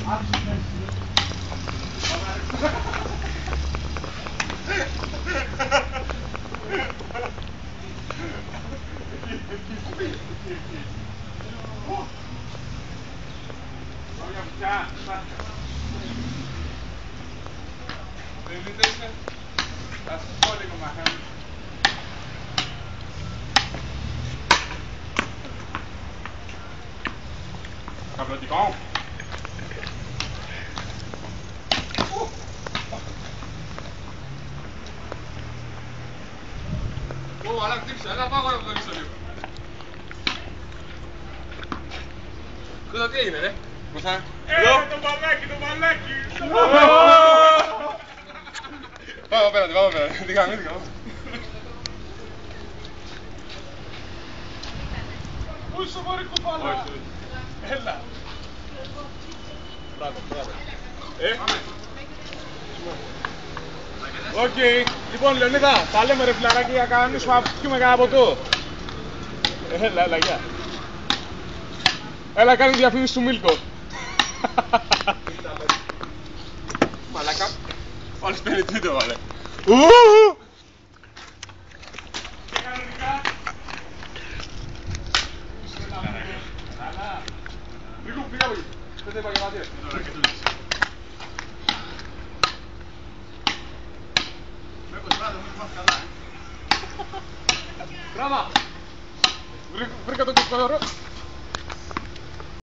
Applaudissement. Αλλά χτύψε, έλα πάω να δωρήσω λίγο. Κούτα τι έγινε ρε. Κούτα. Το μπαλάκι, το μπαλάκι. Πάμε απέναντι, πάμε απέναντι. Τι κάνουμε, τι κάνουμε. Πού είσαι μωρή κουπάλα. Έλα. Μπράβο, μπράβο. Οκ, λοιπόν Λεωνίδα, τα λέμε ρε φιλαράκι για κανονίσουμε να πιούμε κανένα ποτό. Έλα, γεια. Έλα κάνει διαφήμιση του Μίλκο. Μαλάκα. Όλες παίρνει τρίτο βάλε. Και κανονικά. Ρίκο, πήγα από εκεί. Πέντε επαγγελματίες. Μπράβο! Βρήκα το κοσκοδωρό.